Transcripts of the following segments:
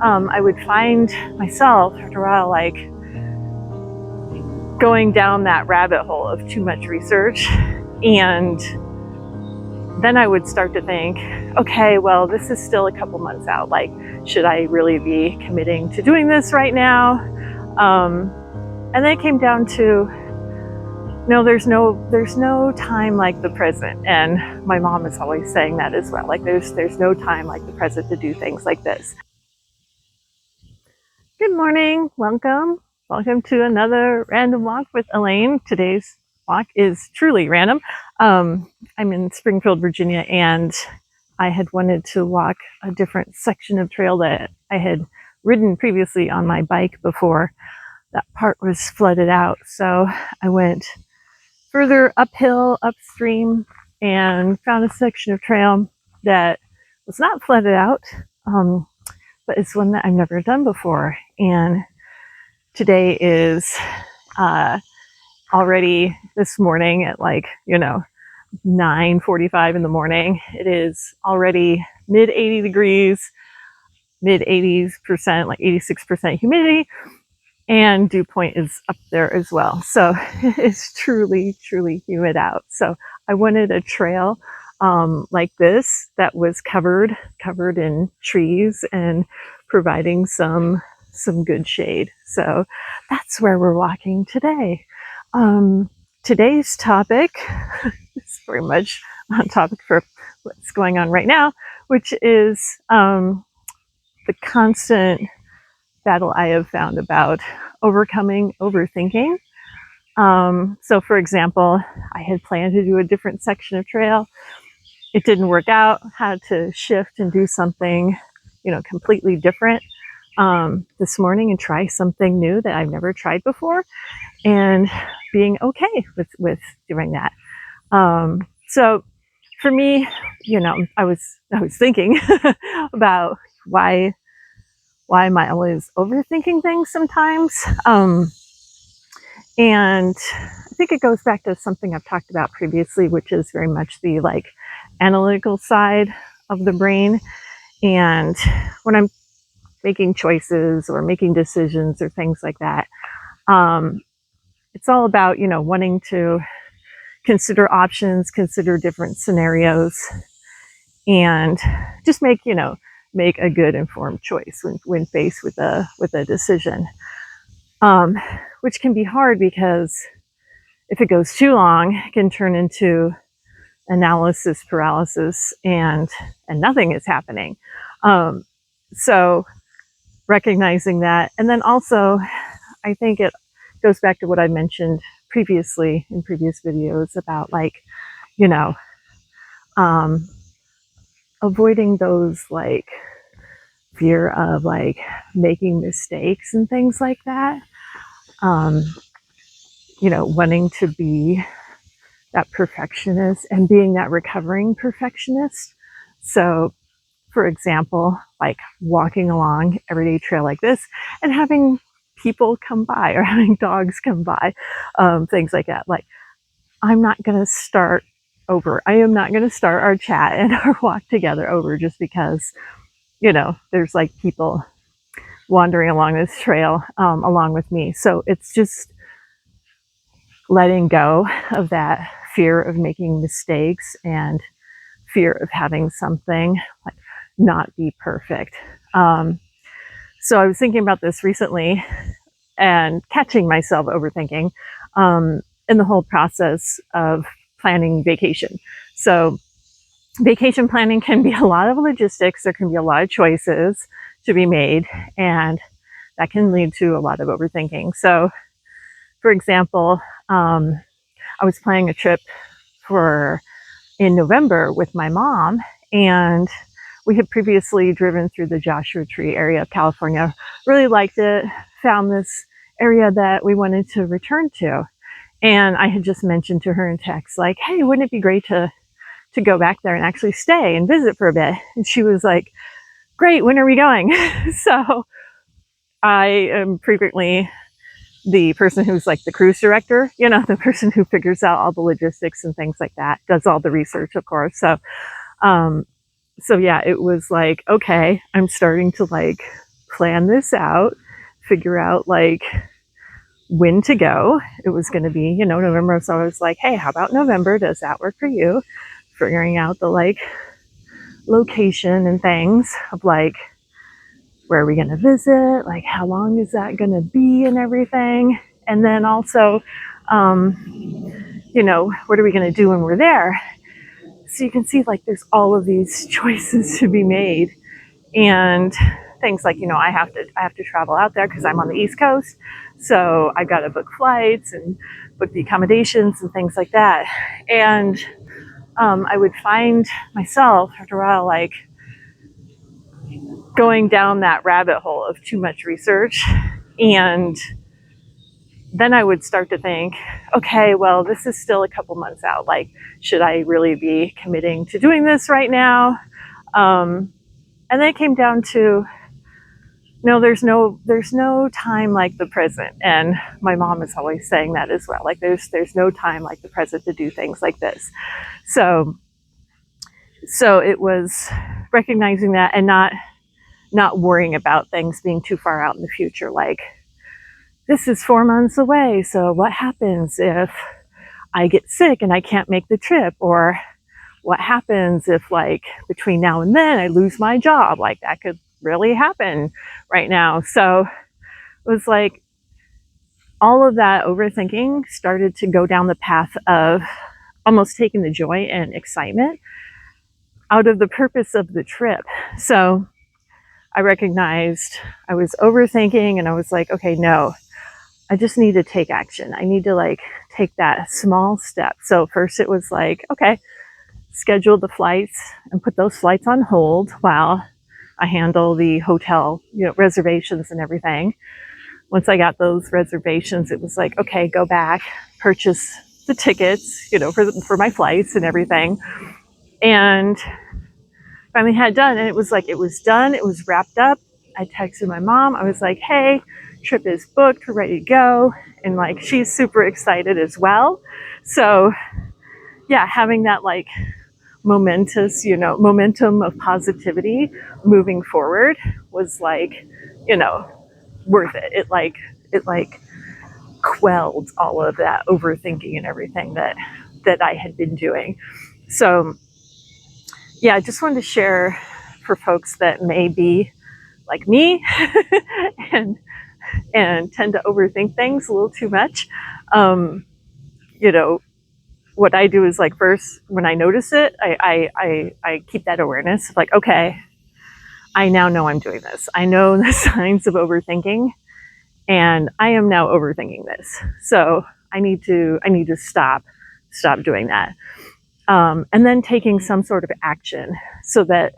I would find myself after a while like going down that rabbit hole of too much research, and then I would start to think, okay, well, this is still a couple months out. Like, should I really be committing to doing this right now? And then it came down to, no, there's no time like the present. And my mom is always saying that as well. Like, there's no time like the present to do things like this. Good morning. Welcome to another random walk with Elaine. Today's walk is truly random. I'm in Springfield, Virginia, and I had wanted to walk a different section of trail that I had ridden previously on my bike before that part was flooded out. So I went further uphill, upstream, and found a section of trail that was not flooded out, but it's one that I've never done before. And today is already this morning at 9:45 in the morning. It is already mid 80 degrees, mid 80%, like 86% humidity, and dew point is up there as well. So it's truly, truly humid out. So I wanted a trail like this that was covered in trees and providing some good shade. So that's where we're walking today. Today's topic is very much on topic for what's going on right now, which is the constant battle I have found about overcoming overthinking. So for example, I had planned to do a different section of trail. It didn't work out, had to shift and do something, completely different this morning and try something new that I've never tried before, and being okay with doing that. So for me, I was thinking about why am I always overthinking things sometimes? And I think it goes back to something I've talked about previously, which is very much the analytical side of the brain. And when I'm making choices or making decisions or things like that, it's all about, wanting to consider options, consider different scenarios, and just make a good informed choice when faced with a decision. Which can be hard because if it goes too long, it can turn into analysis paralysis and nothing is happening. So recognizing that, and then also I think it goes back to what I mentioned previously in previous videos about avoiding those fear of making mistakes and things like that. Wanting to be that perfectionist and being that recovering perfectionist. So for example, walking along everyday trail like this and having people come by or having dogs come by, things like that. I'm not going to start over. I am not going to start our chat and our walk together over just because, there's people wandering along this trail along with me. So it's just letting go of that fear of making mistakes and fear of having something not be perfect. So I was thinking about this recently and catching myself overthinking in the whole process of planning vacation. So vacation planning can be a lot of logistics. There can be a lot of choices to be made, and that can lead to a lot of overthinking. So for example, I was planning a trip in November with my mom, and we had previously driven through the Joshua Tree area of California, really liked it, found this area that we wanted to return to. And I had just mentioned to her in text, hey, wouldn't it be great to go back there and actually stay and visit for a bit? And she was like, great, when are we going? So I am frequently the person who's the cruise director, the person who figures out all the logistics and things like that, does all the research, of course. So yeah, it was okay, I'm starting to plan this out, figure out like when to go. It was going to be, November. So I was like, hey, how about November? Does that work for you? Figuring out the like location and things of like, where are we going to visit? Like, how long is that going to be and everything? And then also, what are we going to do when we're there? So you can see like there's all of these choices to be made, and things like, I have to travel out there because I'm on the East Coast. So I've got to book flights and book the accommodations and things like that. And I would find myself after a while, like going down that rabbit hole of too much research. And then I would start to think, okay, well, this is still a couple months out. Like, should I really be committing to doing this right now? And then it came down to, no, there's no time like the present. And my mom is always saying that as well. Like there's no time like the present to do things like this. So it was recognizing that and not worrying about things being too far out in the future. Like, this is 4 months away. So what happens if I get sick and I can't make the trip? Or what happens if like between now and then I lose my job? Like that could really happen right now. So it was like all of that overthinking started to go down the path of almost taking the joy and excitement out of the purpose of the trip. So I recognized I was overthinking, and I was like, okay, no, I just need to take action. I need to like take that small step. So first it was like, okay, schedule the flights and put those flights on hold while I handle the hotel, reservations and everything. Once I got those reservations, it was like, okay, go back, purchase the tickets, for my flights and everything. And finally had it done, and it was done. It was wrapped up. I texted my mom. I was like, hey, trip is booked. We're ready to go. And like, she's super excited as well. So yeah, having that like momentum of positivity moving forward was like, worth it. It quelled all of that overthinking and everything that I had been doing. So yeah, I just wanted to share for folks that may be like me and tend to overthink things a little too much. What I do is like, first, when I notice it, I keep that awareness of like, okay, I now know I'm doing this. I know the signs of overthinking, and I am now overthinking this. So I need to stop doing that. And then taking some sort of action so that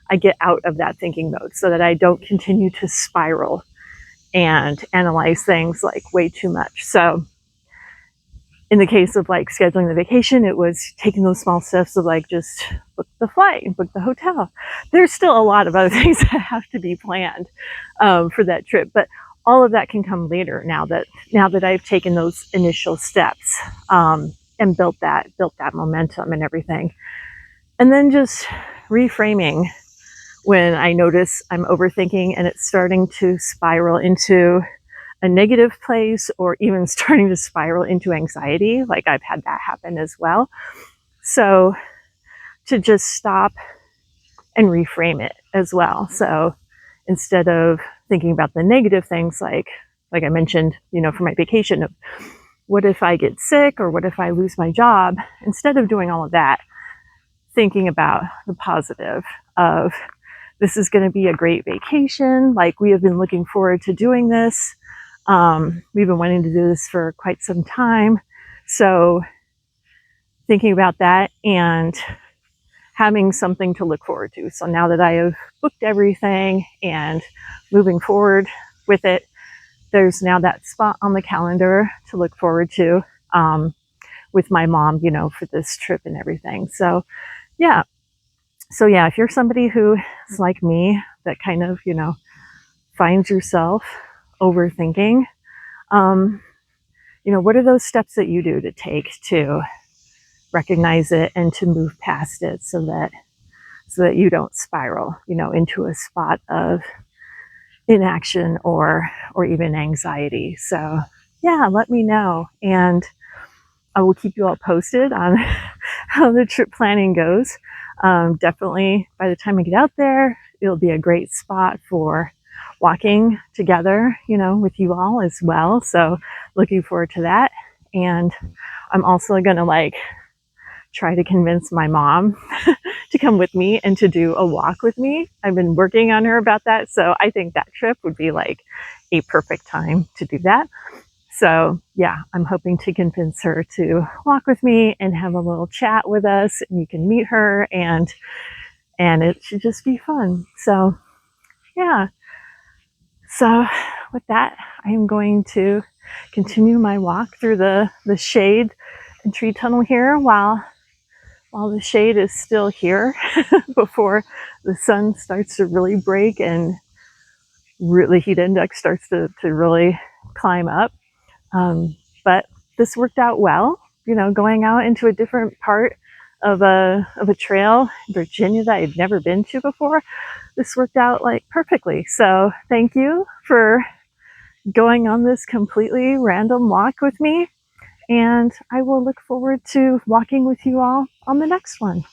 I get out of that thinking mode, so that I don't continue to spiral and analyze things like way too much. So in the case of like scheduling the vacation, it was taking those small steps of like, just book the flight and book the hotel. There's still a lot of other things that have to be planned for that trip, but all of that can come later now that I've taken those initial steps and built that momentum and everything. And then just reframing when I notice I'm overthinking and it's starting to spiral into a negative place, or even starting to spiral into anxiety. Like, I've had that happen as well. So to just stop and reframe it as well. So instead of thinking about the negative things, like I mentioned, for my vacation, of what if I get sick or what if I lose my job, instead of doing all of that, thinking about the positive of, this is going to be a great vacation. Like, we have been looking forward to doing this. We've been wanting to do this for quite some time. So thinking about that and having something to look forward to. So now that I have booked everything and moving forward with it, there's now that spot on the calendar to look forward to with my mom, for this trip and everything. So yeah. If you're somebody who is like me, that kind of, finds yourself overthinking, what are those steps that you do to take to recognize it and to move past it, so that you don't spiral, into a spot of inaction or even anxiety. So yeah, let me know, and I will keep you all posted on how the trip planning goes. Definitely by the time I get out there, it'll be a great spot for walking together, with you all as well. So looking forward to that. And I'm also going to try to convince my mom to come with me and to do a walk with me. I've been working on her about that. So I think that trip would be a perfect time to do that. So yeah, I'm hoping to convince her to walk with me and have a little chat with us, and you can meet her, and it should just be fun. So yeah. So with that, I am going to continue my walk through the shade and tree tunnel here while the shade is still here before the sun starts to really break and really heat index starts to really climb up. But this worked out well, going out into a different part of a trail in Virginia that I'd never been to before. This worked out perfectly. So thank you for going on this completely random walk with me. And I will look forward to walking with you all on the next one.